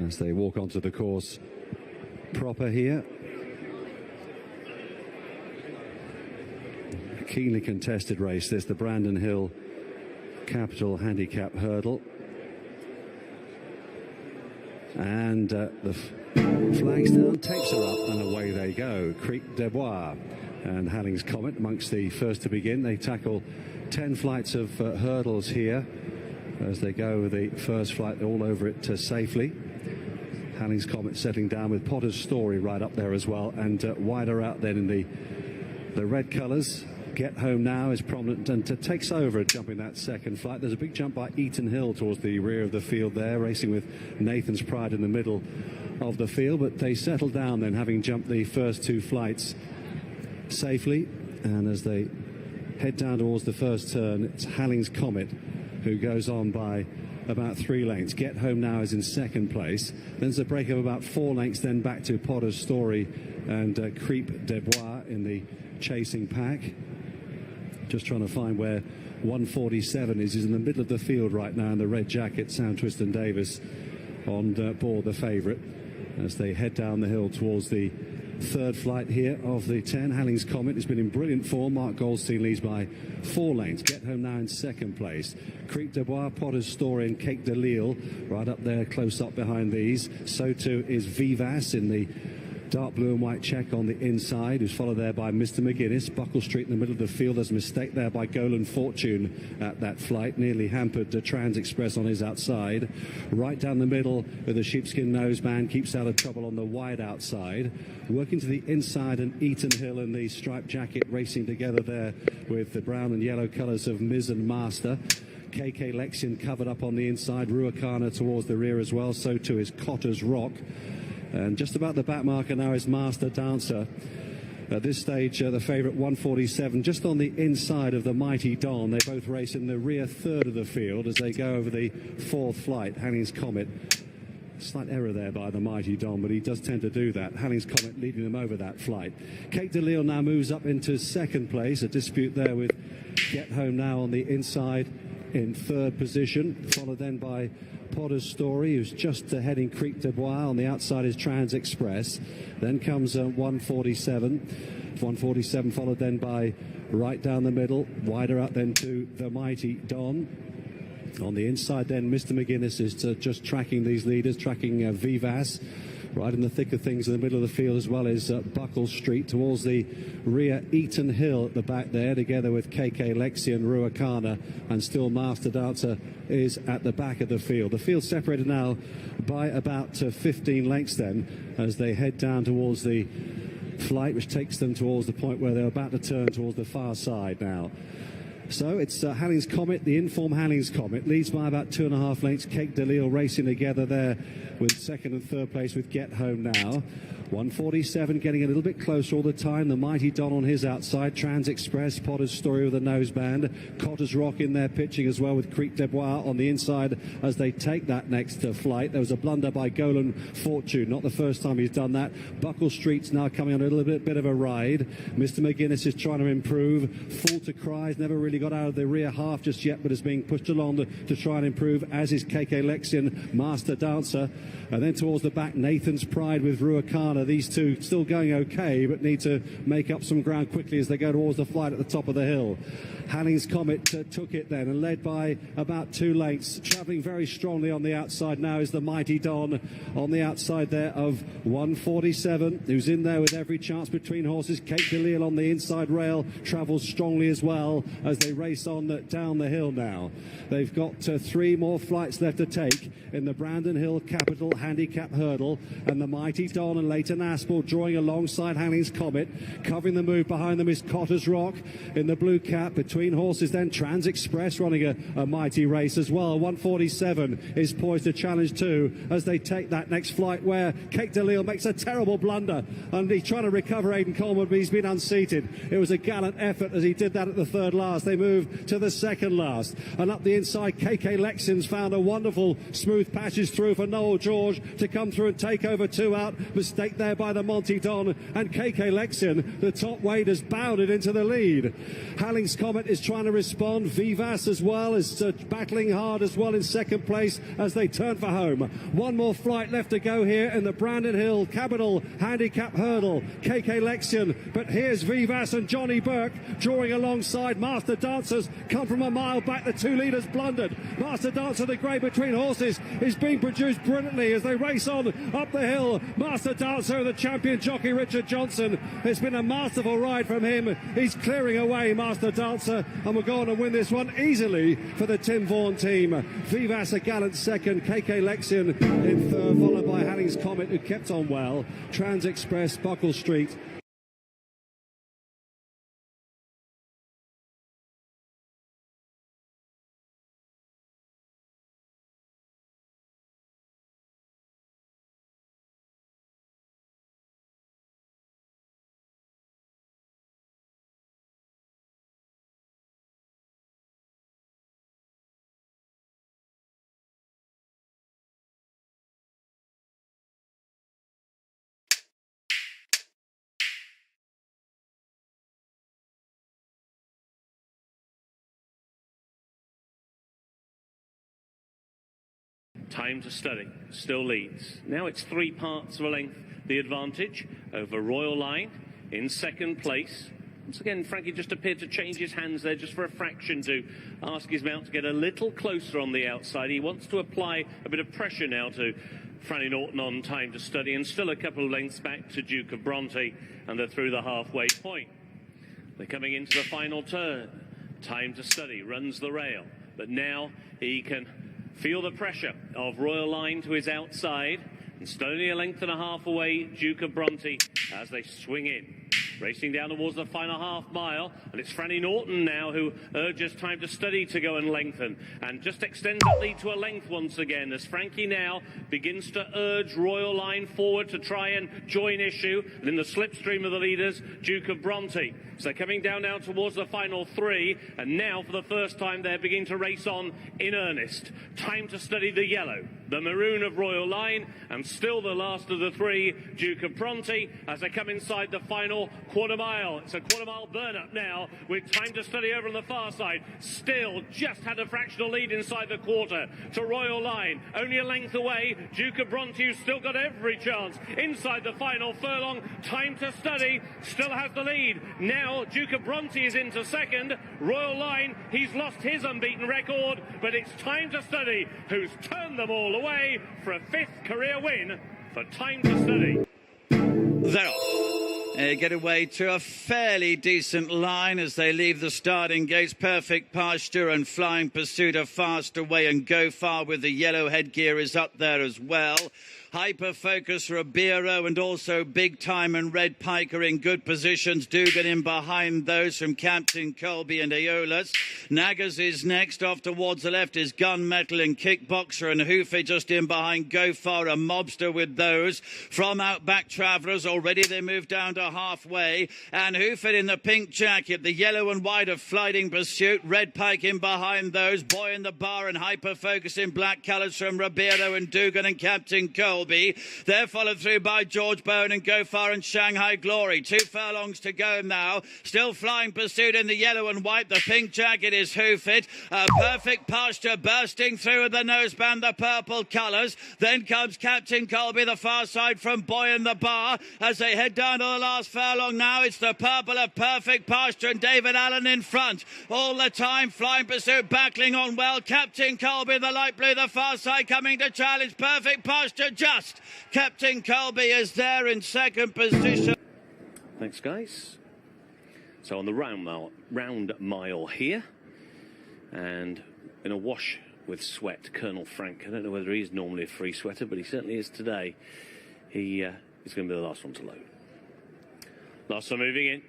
as they walk onto the course proper here. A keenly contested race. There's the Brandon Hill Capital Handicap Hurdle. And the flags down, tapes are up, and away they go. Creek de Bois and Halling's Comet amongst the first to begin. They tackle 10 flights of hurdles here as they go with the first flight all over it safely. Halling's Comet settling down with Potter's Story right up there as well, and wider out then in the red colours. Get Home Now is prominent and takes over jumping that second flight. There's a big jump by Eaton Hill towards the rear of the field there, racing with Nathan's Pride in the middle of the field, but they settle down then, having jumped the first two flights safely. And as they head down towards the first turn, it's Halling's Comet who goes on by about 3 lengths. Get Home Now is in second place. Then there's a break of about 4 lengths, then back to Potter's Story and Creep de Bois in the chasing pack. Just trying to find where 147 is. He's in the middle of the field right now in the red jacket. Sam Twiston Davis on board the favourite as they head down the hill towards the third flight here of the 10. Halling's Comet has been in brilliant form. Mark Goldstein leads by 4 lengths. Get Home Now in second place. Creek de Bois, Potter's Story and Cake de Lille right up there, close up behind these. So too is Vivas in the dark blue and white check on the inside, who's followed there by Mr. McGuinness. Buckle Street in the middle of the field. There's a mistake there by Golan Fortune at that flight, nearly hampered the Trans Express on his outside. Right down the middle with the sheepskin noseband, keeps out of trouble on the wide outside. Working to the inside, and Eaton Hill in the striped jacket racing together there with the brown and yellow colours of Miz and Master. KK Lexion covered up on the inside. Ruacana towards the rear as well. So too is Cotter's Rock. And just about the back marker now is Master Dancer. At this stage, the favourite 147 just on the inside of the Mighty Don. They both race in the rear third of the field as they go over the fourth flight. Halling's Comet. Slight error there by the Mighty Don, but he does tend to do that. Halling's Comet leading them over that flight. Cake de Lille now moves up into second place. A dispute there with Get Home Now on the inside in third position, followed then by Potter's Story, who's just heading Creek de Bois. On the outside is Trans Express. Then comes 147. 147 followed then by right down the middle, wider out then to the Mighty Don. On the inside then, Mr. McGuinness is just tracking these leaders, tracking Vivas. Right in the thick of things in the middle of the field, as well as Buckle Street. Towards the rear, Eaton Hill at the back there, together with KK Lexi and Ruacana, and still Master Dancer is at the back of the field. The field separated now by about 15 lengths then, as they head down towards the flight, which takes them towards the point where they're about to turn towards the far side now. So it's Halling's Comet, the informed Halling's Comet, leads by about 2.5 lengths. Cake de Lille racing together there with second and third place with Get Home Now. 147 getting a little bit closer all the time. The Mighty Don on his outside. Trans Express, Potter's Story with a noseband. Cotter's Rock in there pitching as well with Creek de Bois on the inside as they take that next flight. There was a blunder by Golan Fortune. Not the first time he's done that. Buckle Street's now coming on a little bit of a ride. Mr. McGuinness is trying to improve. Fall to Cries never really got out of the rear half just yet, but is being pushed along to try and improve, as is KK Lexion, Master Dancer. And then towards the back, Nathan's Pride with Ruacana. These two still going okay, but need to make up some ground quickly as they go towards the flight at the top of the hill. Halling's Comet took it then and led by about 2 lengths. Travelling very strongly on the outside now is the Mighty Don on the outside there of 147, who's in there with every chance between horses. Cake de Lille on the inside rail travels strongly as well as they race on down the hill now. They've got 3 more flights left to take in the Brandon Hill Capital Handicap Hurdle, and the Mighty Don and Leighton Aspel drawing alongside Halling's Comet. Covering the move behind them is Cotter's Rock in the blue cap. Between horses then Trans Express running a mighty race as well. 147 is poised to challenge too as they take that next flight, where Cake de Lille makes a terrible blunder and he's trying to recover Aidan Coleman, but he's been unseated. It was a gallant effort as he did that at the third last. They move to the second last, and up the inside KK Lexion's found a wonderful smooth passage through for Noel George to come through and take over 2 out. Mistake there by the Monty Don, and KK Lexion, the top weight, has bounded into the lead. Halling's Comet is trying to respond. Vivas as well is battling hard as well in second place as they turn for home. One more flight left to go here in the Brandon Hill Capital Handicap Hurdle. KK Lexion, but here's Vivas and Johnny Burke drawing alongside. Master Dancers come from a mile back. The two leaders blundered. Master Dancer, the grey between horses, is being produced brilliantly as they race on up the hill. Master Dancer, the champion jockey Richard Johnson. It's been a masterful ride from him. He's clearing away Master Dancer and will go on and win this one easily for the Tim Vaughan team. Vivas a gallant second, KK Lexion in third, followed by Hanning's Comet, who kept on well. Trans Express, Buckle Street. Time to Study still leads. Now it's 3 parts of a length the advantage over Royal Line in second place. Once again, Frankie just appeared to change his hands there just for a fraction to ask his mount to get a little closer on the outside. He wants to apply a bit of pressure now to Franny Norton on Time to Study, and still a couple of lengths back to Duke of Bronte, and they're through the halfway point. They're coming into the final turn. Time to Study runs the rail, but now he can feel the pressure of Royal Line to his outside, and still only a length and a half away, Duke of Bronte, as they swing in. Racing down towards the final half mile, and it's Franny Norton now who urges Time to Study to go and lengthen, and just extends that lead to a length once again as Frankie now begins to urge Royal Line forward to try and join issue, and in the slipstream of the leaders, Duke of Bronte. So they're coming down now towards the final 3, and now for the first time they're beginning to race on in earnest. Time to Study the yellow, the maroon of Royal Line, and still the last of the 3, Duke of Bronte, as they come inside the final quarter mile. It's a quarter mile burn up now with Time to Study over on the far side. Still just had a fractional lead inside the quarter to Royal Line. Only a length away, Duke of Bronte, who's still got every chance inside the final furlong. Time to Study still has the lead. Now Duke of Bronte is into second. Royal Line, he's lost his unbeaten record, but it's Time to Study who's turned them all away for a 5th career win for Time to Study. They're off. Get away to a fairly decent line as they leave the starting gates. Perfect Pasture and Flying Pursuit are fast away, and Go Far with the yellow headgear is up there as well. Hyper Focus, Ribeiro, and also Big Time and Red Pike are in good positions. Dugan in behind those from Captain Colby and Aeolus. Naggers is next. Off towards the left is Gunmetal and Kickboxer, and Hoofe just in behind Go Far, a Mobster with those. From Outback Travellers, already they move down to halfway. And Hoofe in the pink jacket, the yellow and white of Flying Pursuit. Red Pike in behind those. Boy in the Bar and Hyper Focus in black colours from Ribeiro and Dugan and Captain Colby. They're followed through by George Bone and Go Far and Shanghai Glory. 2 furlongs to go now. Still Flying Pursuit in the yellow and white. The pink jacket is Hoofit. Perfect Pasture bursting through with the noseband, the purple colours. Then comes Captain Colby, the far side from Boy in the Bar. As they head down to the last furlong now, it's the purple of Perfect Pasture and David Allen in front. All the time, Flying Pursuit battling on well. Captain Colby, the light blue, the far side coming to challenge Perfect Pasture. Just Captain Colby is there in second position. Thanks, guys. So on the round mile here, and in a wash with sweat, Colonel Frank. I don't know whether he's normally a free sweater, but he certainly is today. He is going to be the last one to load. Last one moving in.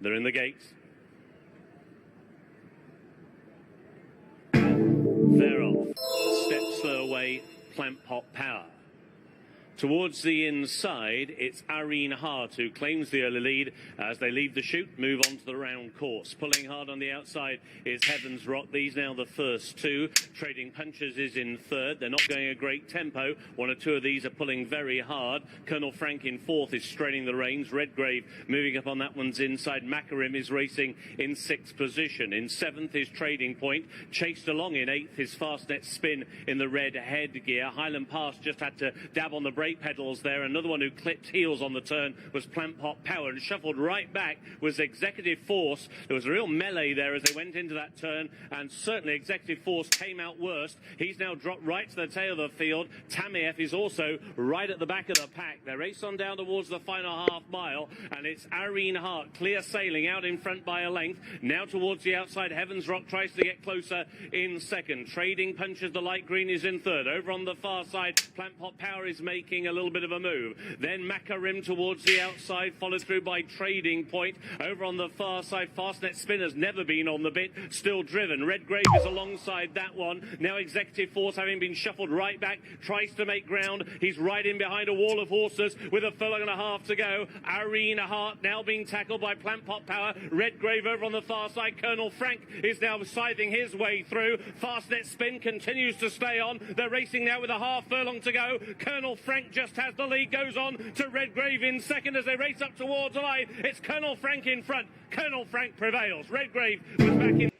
They're in the gates. They're off. Step slow away, Plant Pop Power. Towards the inside, it's Irene Hart who claims the early lead as they leave the chute, move on to the round course. Pulling hard on the outside is Heaven's Rock. These now the first two. Trading Punches is in third. They're not going a great tempo. One or two of these are pulling very hard. Colonel Frank in fourth is straining the reins. Redgrave moving up on that one's inside. Macarim is racing in sixth position. In seventh is Trading Point. Chased along in eighth is Fastnet Spin in the red headgear. Highland Pass just had to dab on the brake pedals there. Another one who clipped heels on the turn was Plant Pot Power, and shuffled right back was Executive Force. There was a real melee there as they went into that turn, and certainly Executive Force came out worst. He's now dropped right to the tail of the field. Tamieff is also right at the back of the pack. They race on down towards the final half mile, and it's Irene Hart clear sailing out in front by a length. Now towards the outside, Heaven's Rock tries to get closer in second. Trading Punches, the light green, is in third. Over on the far side, Plant Pot Power is making a little bit of a move. Then Macarim towards the outside, followed through by Trading Point. Over on the far side, Fastnet Spin has never been on the bit, still driven. Redgrave is alongside that one. Now Executive Force, having been shuffled right back, tries to make ground. He's right in behind a wall of horses with a furlong and a half to go. Irene Hart now being tackled by Plant Pot Power. Redgrave over on the far side. Colonel Frank is now scything his way through. Fastnet Spin continues to stay on. They're racing now with a half furlong to go. Colonel Frank just has the lead, goes on to Redgrave in second as they race up towards the line. It's Colonel Frank in front. Colonel Frank prevails. Redgrave was back in.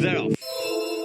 They're off.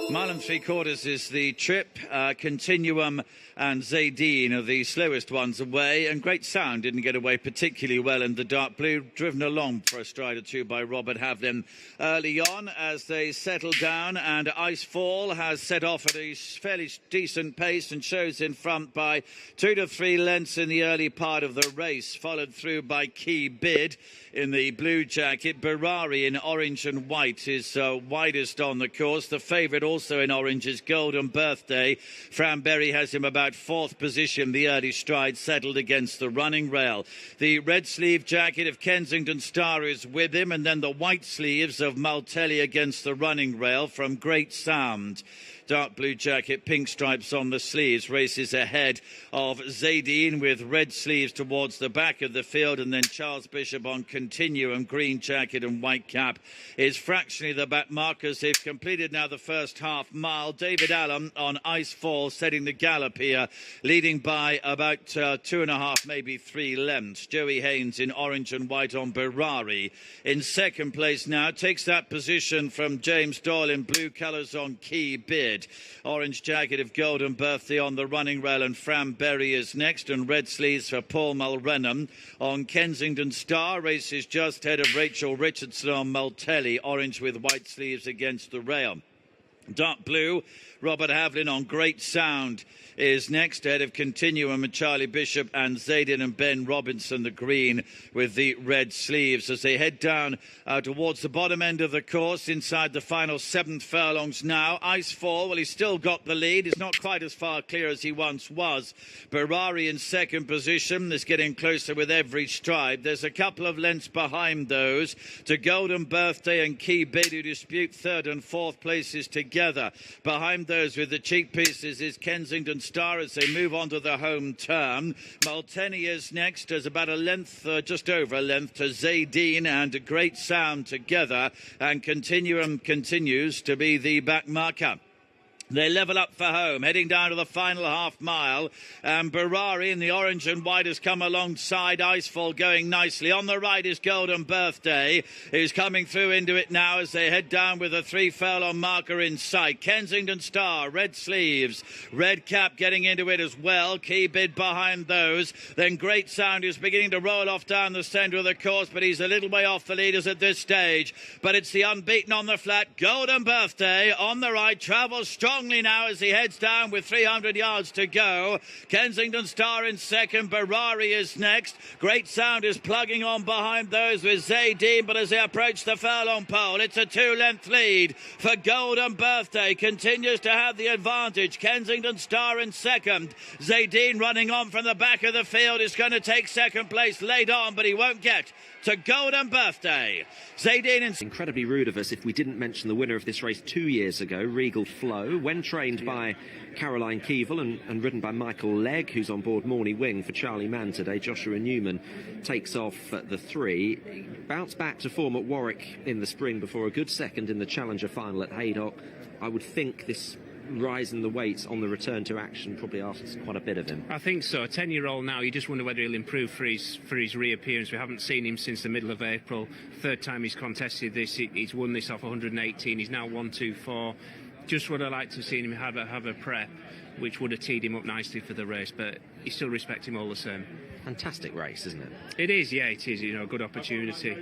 Mile and 3/4 is the trip. Continuum and Zaydeen are the slowest ones away, and Great Sound didn't get away particularly well in the dark blue, driven along for a stride or two by Robert Havlin early on as they settle down, and Icefall has set off at a fairly decent pace and shows in front by 2 to 3 lengths in the early part of the race, followed through by Key Bid in the blue jacket. Berrari in orange and white is widest on the course. The favourite also in orange is Golden Birthday. Fran Berry has him about 4th position. The early stride settled against the running rail. The red sleeve jacket of Kensington Star is with him, and then the white sleeves of Maltelli against the running rail from Great Sound. Dark blue jacket, pink stripes on the sleeves, races ahead of Zaydeen with red sleeves towards the back of the field, and then Charles Bishop on Continuum, green jacket and white cap is fractionally the back markers. They've completed now the first half mile. David Allen on Icefall setting the gallop here, leading by about 2.5, maybe 3 lengths. Joey Haynes in orange and white on Berrari in second place now, takes that position from James Doyle in blue colours on Key Bid. Orange jacket of Golden Birthday on the running rail, and Fran Berry is next, and red sleeves for Paul Mulrennan on Kensington Star. Races just ahead of Rachel Richardson on Maltelli, orange with white sleeves against the rail. Dark blue, Robert Havlin on Great Sound is next, ahead of Continuum and Charlie Bishop and Zaydeen and Ben Robinson, the green with the red sleeves, as they head down towards the bottom end of the course inside the final 7th furlongs now. Icefall, well, he's still got the lead. He's not quite as far clear as he once was. Berrari in second position is getting closer with every stride. There's a couple of lengths behind those to Golden Birthday and Key Bid, who dispute 3rd and 4th places together. Behind those with the cheek pieces is Kensington Star as they move on to the home turn. Malteni is next, as about a length, just over a length, to Zaydeen and Great Sound together, and Continuum continues to be the back marker. They level up for home, heading down to the final half mile. And Berrari in the orange and white has come alongside. Icefall going nicely. On the right is Golden Birthday, who's coming through into it now as they head down with a 3 furlong marker in sight. Kensington Star, red sleeves, red cap getting into it as well. Key Bid behind those. Then Great Sound is beginning to roll off down the centre of the course, but he's a little way off the leaders at this stage. But it's the unbeaten on the flat. Golden Birthday on the right, travels strongly now as he heads down with 300 yards to go. Kensington Star in second. Berrari is next. Great Sound is plugging on behind those with Zaydeen, but as they approach the furlong pole, it's a 2-length lead for Golden Birthday. Continues to have the advantage. Kensington Star in second. Zaydeen running on from the back of the field is going to take second place late on, but he won't get to Golden Birthday. Zaydeen in... Incredibly rude of us if we didn't mention the winner of this race 2 years ago, Regal Flow. when trained by Caroline Keevil and ridden by Michael Legg, who's on board Morny Wing for Charlie Mann today. Joshua Newman takes off at the 3. Bounced back to form at Warwick in the spring before a good second in the Challenger final at Haydock. I would think this rise in the weights on the return to action probably asks quite a bit of him. I think so. A 10-year-old now, you just wonder whether he'll improve for his reappearance. We haven't seen him since the middle of April. Third time he's contested this. He's won this off 118. He's now 124. Just would have liked to have seen him have a prep, which would have teed him up nicely for the race, but you still respect him all the same. Fantastic race, isn't it? It is, yeah, it is. You know, a good opportunity.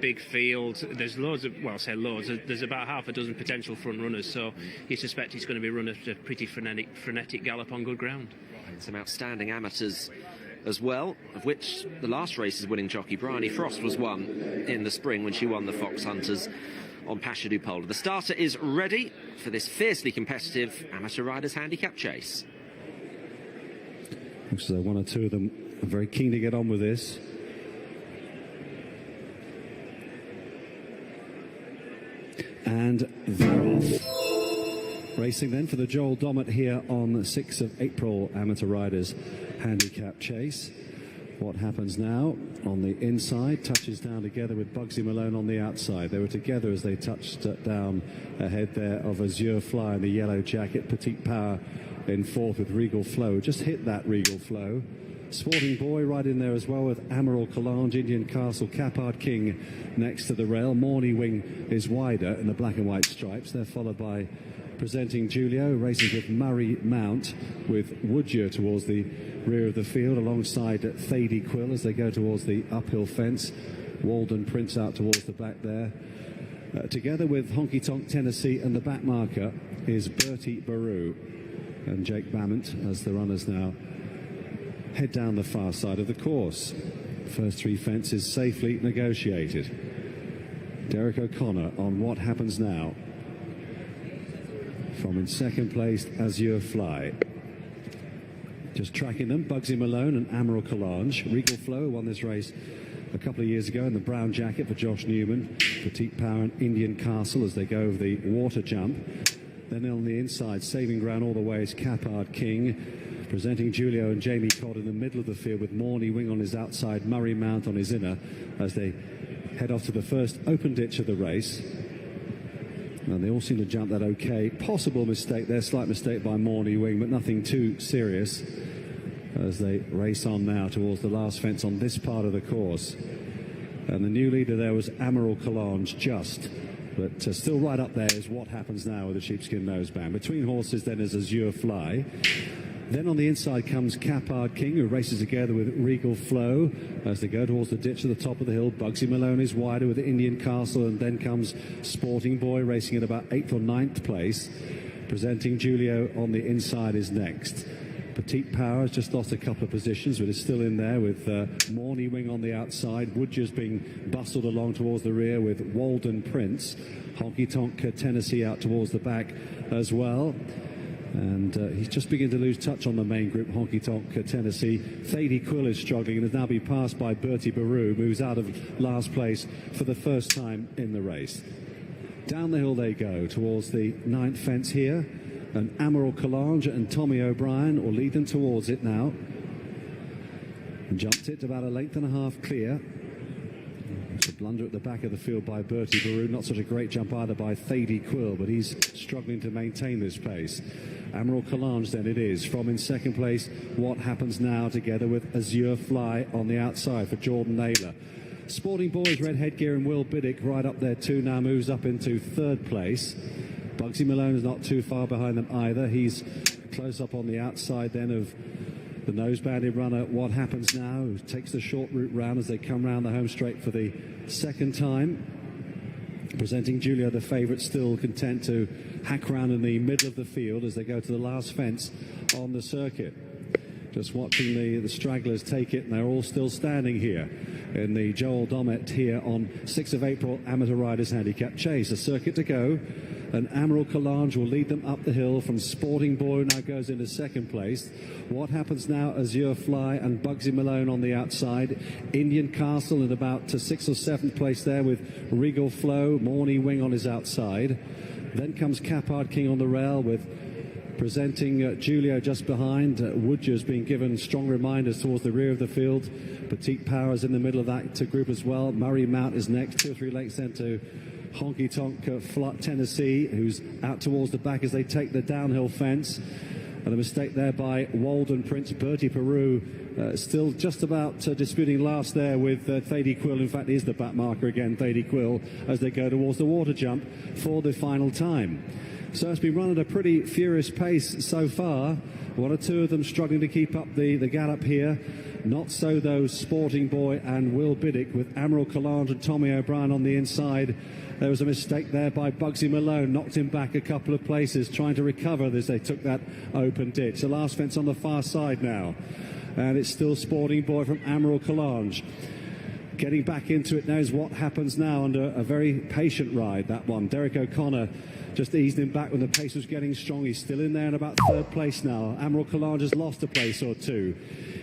Big field. There's loads of, well, I say loads. There's about half a dozen potential front runners, so you suspect he's going to be run at a pretty frenetic gallop on good ground. And some outstanding amateurs as well, of which the last race's winning jockey, Bryony Frost, was one in the spring when she won the Fox Hunters on Pasha du Polo. The starter is ready for this fiercely competitive amateur riders handicap chase. Looks as though one or two of them are very keen to get on with this. And they're off. Racing then for the Joel Dommett here on the 6th of April amateur riders handicap chase. What happens now on the inside, touches down together with Bugsy Malone on the outside. They were together as they touched down ahead there of Azure Fly in the yellow jacket. Petite Power in fourth with Regal Flow. Just hit that Regal Flow. Sporting Boy right in there as well with Amaral Calange, Indian Castle, Capard King next to the rail. Morny Wing is wider in the black and white stripes. They're followed by Presenting Julio, racing with Murray Mount, with Woodyer towards the rear of the field alongside Thady Quill as they go towards the uphill fence. Walden Prince out towards the back there. Together with Honky Tonk Tennessee, and the back marker is Bertie Baru and Jake Bamment as the runners now head down the far side of the course. First three fences safely negotiated. Derek O'Connor on What Happens Now. From in second place, Azure Fly. Just tracking them, Bugsy Malone and Amaral Calange. Regal Flow won this race a couple of years ago in the brown jacket for Josh Newman. Petite Power and Indian Castle as they go over the water jump. Then on the inside, saving ground all the way is Capard King. Presenting Julio and Jamie Codd in the middle of the field with Morny Wing on his outside, Murray Mount on his inner as they head off to the first open ditch of the race. And they all seem to jump that okay. Possible mistake there, slight mistake by Morny Wing, but nothing too serious as they race on now towards the last fence on this part of the course. And the new leader there was Amaral Calange just. But still right up there is What Happens Now with the sheepskin noseband. Between horses then is Azure Fly. Then on the inside comes Capard King, who races together with Regal Flow as they go towards the ditch at the top of the hill. Bugsy Malone is wider with the Indian Castle, and then comes Sporting Boy racing at about 8th or 9th place. Presenting Julio on the inside is next. Petite Power has just lost a couple of positions, but is still in there with Morny Wing on the outside. Woodger's being bustled along towards the rear with Walden Prince. Honky Tonk Tennessee out towards the back as well. And he's just beginning to lose touch on the main group, Honky Tonk Tennessee. Thady Quill is struggling and has now been passed by Bertie Baru, moves out of last place for the first time in the race. Down the hill they go towards the 9th fence here. And Amaral Calange and Tommy O'Brien will lead them towards it now. And jumped it about a length and a half clear. It's a blunder at the back of the field by Bertie Baru. Not such a great jump either by Thady Quill, but he's struggling to maintain this pace. Amaral Calange then it is. From in second place, What Happens Now together with Azure Fly on the outside for Jordan Naylor. Sporting Boys, red headgear and Will Biddick right up there too, now moves up into third place. Bugsy Malone is not too far behind them either. He's close up on the outside then of the nose-banded runner, What Happens Now, who takes the short route round as they come round the home straight for the second time. Presenting Julio, the favourite, still content to hack round in the middle of the field as they go to the last fence on the circuit. Just watching the stragglers take it, and they're all still standing here in the Joel Dommett here on 6th of April Amateur Riders Handicap Chase. A circuit to go, and Amaral Calange will lead them up the hill from Sporting Boy, now goes into second place. What Happens Now, Azure Fly and Bugsy Malone on the outside. Indian Castle in about 6th or 7th place there with Regal Flow, Morny Wing on his outside. Then comes Capard King on the rail with presenting Julio just behind. Woodger's been given strong reminders towards the rear of the field. Petite Power's in the middle of that group as well. Murray Mount is next, 2 or 3 lengths then to Honky Tonk Tennessee, who's out towards the back as they take the downhill fence. And a mistake there by Walden Prince. Bertie Peru still just about disputing last there with Thady Quill. In fact, he's the back marker again, Thady Quill, as they go towards the water jump for the final time. So it's been run at a pretty furious pace so far. 1 or 2 of them struggling to keep up the gallop here. Not so though Sporting Boy and Will Biddick, with Admiral Collange and Tommy O'Brien on the inside. There was a mistake there by Bugsy Malone, knocked him back a couple of places, trying to recover as they took that open ditch. The last fence on the far side now, and it's still Sporting Boy from Admiral Collange. Getting back into it now is what happens now under a very patient ride, that one. Derek O'Connor just eased him back when the pace was getting strong. He's still in there in about 3rd place now. Admiral Collange has lost a place or 2.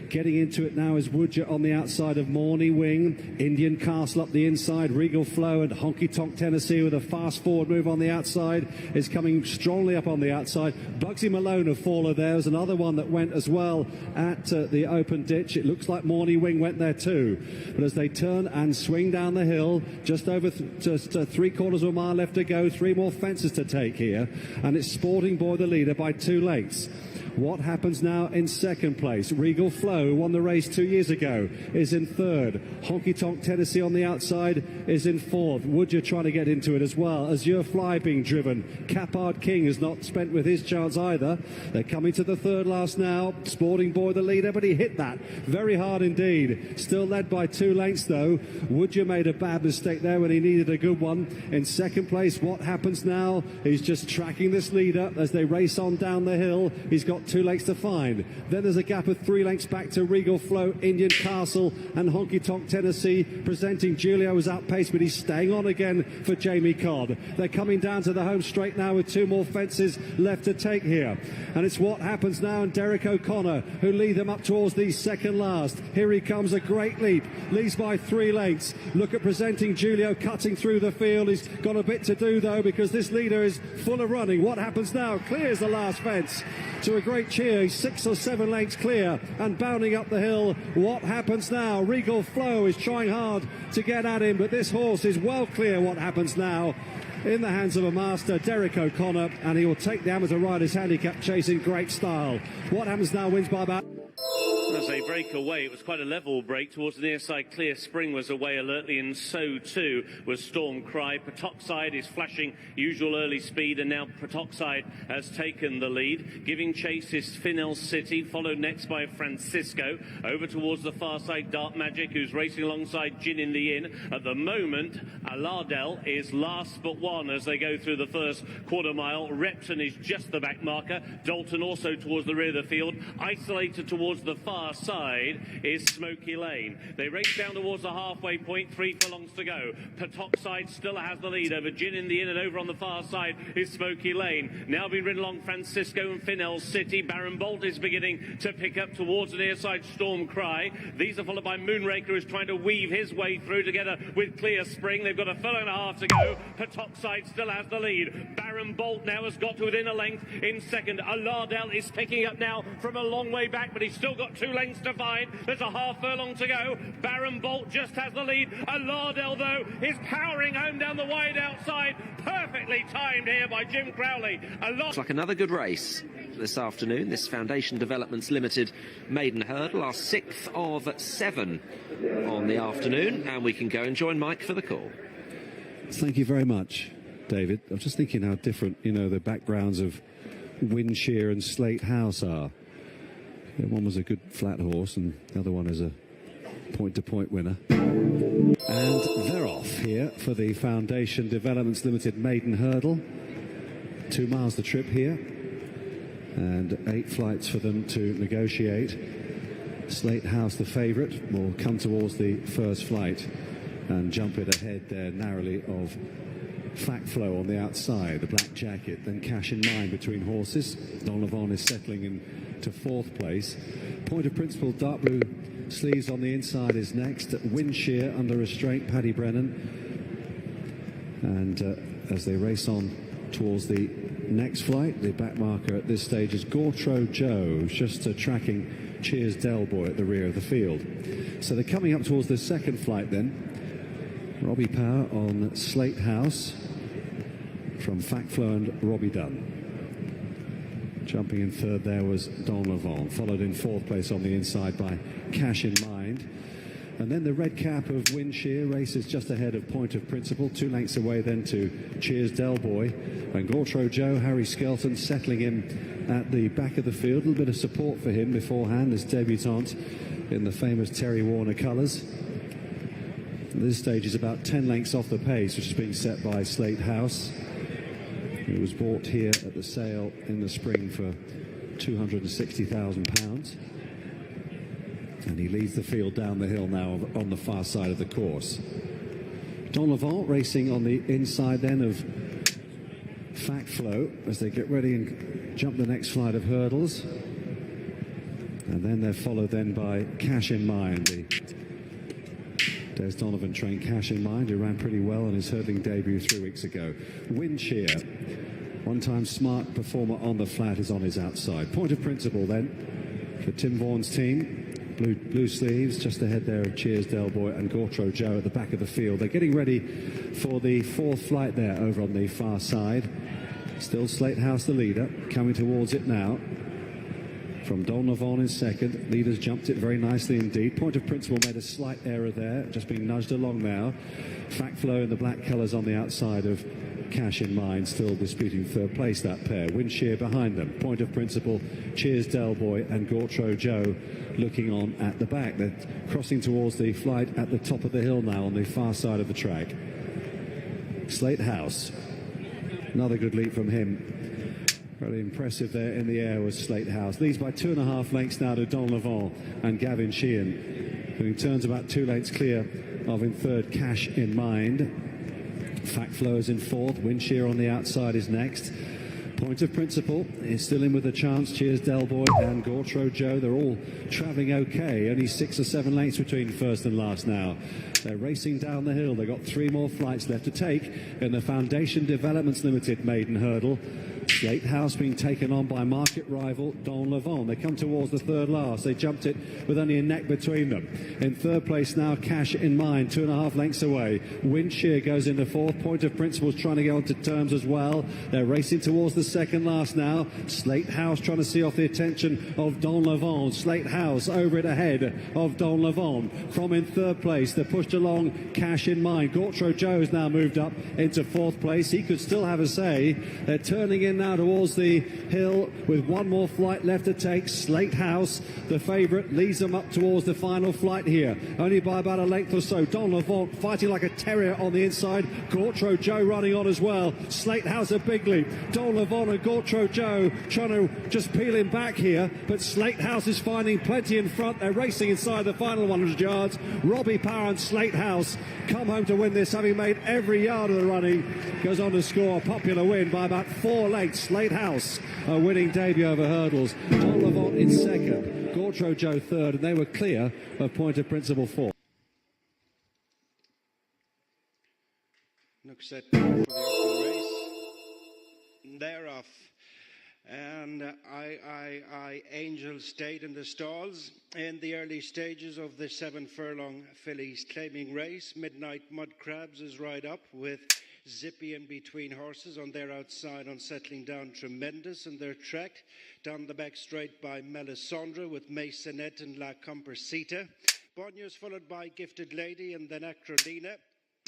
Getting into it now is Woodger on the outside of Morny Wing. Indian Castle up the inside. Regal Flow and Honky Tonk Tennessee with a fast forward move on the outside is coming strongly up on the outside. Bugsy Malone of Faller there was another one that went as well at the open ditch. It looks like Morny Wing went there too. But as they turn and swing down the hill, just over just 3/4 of a mile left to go. 3 more fences to take here. And it's Sporting Boy the leader by 2 lengths. What happens now in 2nd place? Regal Flow, who won the race 2 years ago, is in 3rd. Honky Tonk Tennessee on the outside is in 4th. Woodger trying to get into it as well. Azure Fly being driven. Capard King has not spent with his chance either. They're coming to the 3rd last now. Sporting Boy the leader, but he hit that very hard indeed. Still led by 2 lengths though. Woodger made a bad mistake there when he needed a good one. In 2nd place, what happens now? He's just tracking this leader as they race on down the hill. He's got 2 lengths to find. Then there's a gap of 3 lengths back to Regal Flow, Indian Castle and Honky Tonk Tennessee. Presenting Julio was outpaced, but he's staying on again for Jamie Codd. They're coming down to the home straight now with 2 more fences left to take here. And it's what happens now, and Derek O'Connor who lead them up towards the 2nd last. Here he comes, a great leap, leads by 3 lengths. Look at Presenting Julio cutting through the field. He's got a bit to do though, because this leader is full of running. What happens now? Clears the last fence to a great cheer. He's 6 or 7 lengths clear and bounding up the hill. What happens now? Regal Flow is trying hard to get at him, but this horse is well clear. What happens now? In the hands of a master, Derek O'Connor, and he will take the amateur riders handicap chase in great style. What happens now? Wins by about... As they break away, it was quite a level break towards the near side. Clear Spring was away alertly, and so too was Storm Cry. Patoxide is flashing usual early speed, and now Patoxide has taken the lead. Giving chase is Finel City, followed next by Francisco. Over towards the far side, Dark Magic, who's racing alongside Gin in the Inn. At the moment, Alardel is last but one as they go through the first 1/4 mile. Repton is just the back marker. Dalton also towards the rear of the field. Isolated towards the far side is Smoky Lane. They race down towards the halfway point, 3 furlongs to go. Patoxide still has the lead over Gin in the Inn, and over on the far side is Smoky Lane. Now being ridden along Francisco and Finel City. Baron Bolt is beginning to pick up towards the near side, Storm Cry. These are followed by Moonraker, who's trying to weave his way through together with Clear Spring. They've got 1.5 furlongs to go. Patoxide still has the lead. Baron Bolt now has got to within a length in 2nd. Alardel is picking up now from a long way back, but he's still got 2 lengths to find. There's 1/2 furlong to go. Baron Bolt just has the lead. Alardel, though, is powering home down the wide outside. Perfectly timed here by Jim Crowley. Looks like another good race this afternoon. This Foundation Developments Limited maiden hurdle, our 6th of 7 on the afternoon, and we can go and join Mike for the call. Thank you very much, David. I'm just thinking how different, the backgrounds of Windshear and Slate House are. One was a good flat horse, and the other one is a point-to-point winner. And they're off here for the Foundation Developments Limited maiden hurdle. 2 miles the trip here, and 8 flights for them to negotiate. Slate House, the favourite, will come towards the first flight and jump it ahead there narrowly of Fact Flow on the outside, the black jacket, then Cash in Mind between horses. Don Levon is settling into 4th place. Point of Principle, dark blue sleeves on the inside is next. Windshear under restraint, Paddy Brennan. And as they race on towards the next flight. The back marker at this stage is Gautreau Joe, just tracking Cheers Del Boy at the rear of the field. So they're coming up towards the second flight then. Robbie Power on Slate House from Factflow and Robbie Dunn. Jumping in third there was Don Levant, followed in fourth place on the inside by Cash in Mind. And then the red cap of Windshear races just ahead of Point of Principle, 2 lengths away then to Cheers Del Boy. And Gautreau Joe, Harry Skelton settling him at the back of the field. A little bit of support for him beforehand, this debutant in the famous Terry Warner colours. This stage is about 10 lengths off the pace, which is being set by Slate House. It was bought here at the sale in the spring for £260,000. And he leads the field down the hill now on the far side of the course. Don Levant racing on the inside then of Factflow as they get ready and jump the next flight of hurdles. And then they're followed then by Cash in Mind, the Des Donovan trained Cash in Mind, who ran pretty well on his hurdling debut 3 weeks ago. Windshear, one-time smart performer on the flat, is on his outside. Point of Principle then for Tim Vaughan's team. Blue sleeves just ahead there of Cheers Del Boy and Gautreau Joe at the back of the field. They're getting ready for the fourth flight there over on the far side. Still Slate House the leader, coming towards it now. From Don Levant in second. Leaders jumped it very nicely indeed. Point of Principle made a slight error there, just being nudged along now. Factflow in the black colours on the outside of Cash in Mind, still disputing third place, that pair. Windshear behind them. Point of Principle, Cheers Del Boy and Gautreau Joe looking on at the back. They're crossing towards the flight at the top of the hill now on the far side of the track. Slate House, another good lead from him. Very impressive there in the air was Slate House. Leads by 2.5 lengths now to Don Levant and Gavin Sheehan, who turns about 2 lengths clear of in third Cash in Mind. Factflow is in fourth. Windshear on the outside is next. Point of Principle is still in with a chance. Cheers Del Boy and Gautreau Joe. They're all travelling okay. Only 6 or 7 lengths between first and last now. They're racing down the hill. They've got 3 more flights left to take in the Foundation Developments Limited maiden hurdle. Slate House being taken on by market rival Don Levant. They come towards the third last. They jumped it with only a neck between them. In third place now, Cash in Mind, 2.5 lengths away. Windshear goes into fourth. Point of Principle is trying to get onto terms as well. They're racing towards the second last now. Slate House trying to see off the attention of Don Levant. Slate House over it ahead of Don Levant. From in third place, they're pushed along Cash in Mind. Gautreau Joe has now moved up into fourth place. He could still have a say. They're turning in now towards the hill with 1 more flight left to take. Slate House, the favourite, leads them up towards the final flight here, only by about a length or so. Don Levant fighting like a terrier on the inside. Gautreau Joe running on as well. Slate House a big leap. Don Levant and Gautreau Joe trying to just peel him back here, but Slate House is finding plenty in front. They're racing inside the final 100 yards. Robbie Power and Slate House come home to win this, having made every yard of the running. Goes on to score a popular win by about 4 lengths. Slate House, a winning debut over hurdles. Don Levant in second, Gautreau Joe third, and they were clear of Point of Principle fourth. Look set for the open race. They're off. And Angel stayed in the stalls in the early stages of the 7 furlong fillies claiming race. Midnight Mud Crabs is right up with Zippy in between horses on their outside on Settling Down Tremendous, and they're tracked down the back straight by Melisandre with Masonette and La Compercita. Bonniers followed by Gifted Lady and then Acrolina,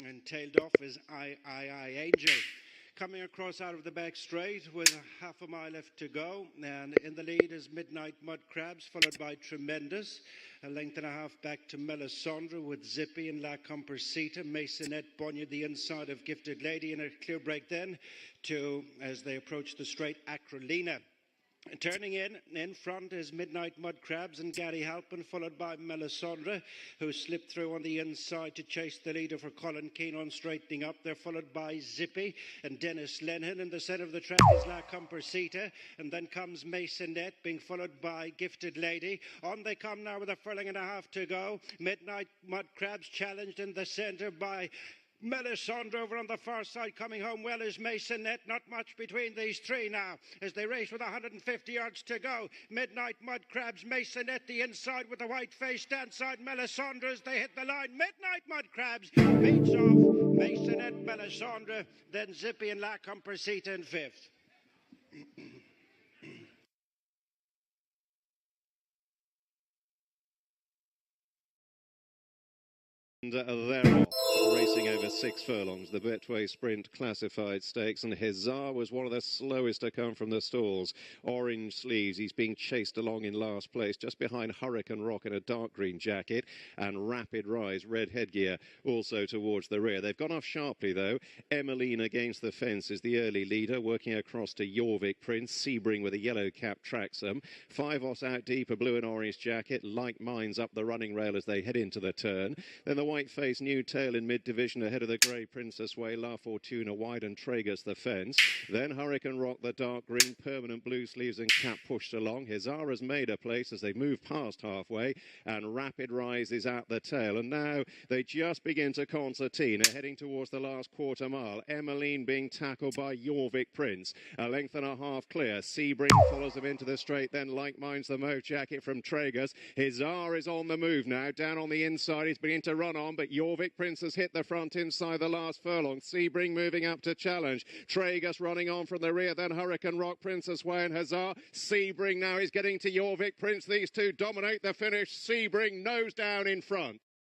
and tailed off is I Angel. Coming across out of the back straight with half a mile left to go, and in the lead is Midnight Mud Crabs, followed by Tremendous. A length and a half back to Melisandre with Zippy and La Compercita. Masonette, Bonnier the inside of Gifted Lady, and a clear break then to, as they approach the straight, Acrolina. Turning in front is Midnight Mud Crabs and Gary Halpin, followed by Melisandre, who slipped through on the inside to chase the leader for Colin Keane on straightening up. They're followed by Zippy and Dennis Lennon. In the centre of the track is La Compercita, and then comes Masonette, being followed by Gifted Lady. On they come now with a furlong and a half to go. Midnight Mud Crabs challenged in the centre by Melisandre over on the far side coming home well is Masonette. Not much between these three now as they race with 150 yards to go. Midnight Mud Crabs, Masonette the inside with the white face, stand side Melisandre as they hit the line. Midnight Mud Crabs beats off Masonette, Melisandre, then Zippy and La Compressita in fifth. And they're off, racing over 6 furlongs, the Betway Sprint Classified Stakes, and Hezar was one of the slowest to come from the stalls. Orange sleeves, he's being chased along in last place, just behind Hurricane Rock in a dark green jacket, and Rapid Rise, red headgear, also towards the rear. They've gone off sharply, though. Emmeline against the fence is the early leader, working across to Jorvik Prince. Sebring with a yellow cap tracks them. 5 Os out deep, a blue and orange jacket. Like Minds up the running rail as they head into the turn. Then the white face New Tail in mid-division ahead of the grey Princess Way, La Fortuna wide and Tragus the fence. Then Hurricane Rock, the dark green, permanent blue sleeves and cap pushed along. Hezara's made a place as they move past halfway, and Rapid Rise is at the tail. And now they just begin to concertina, heading towards the last quarter mile. Emmeline being tackled by Jorvik Prince. A length and a half clear. Sebring follows them into the straight, then Like Minds the mauve jacket from Tragus. Hezar is on the move now, down on the inside. He's beginning to run on, but Jorvik Prince has hit the front inside the last furlong. Sebring moving up to challenge. Tragus running on from the rear, then Hurricane Rock, Princess Way and Hezar. Sebring now is getting to Jorvik Prince. These two dominate the finish. Sebring nose down in front.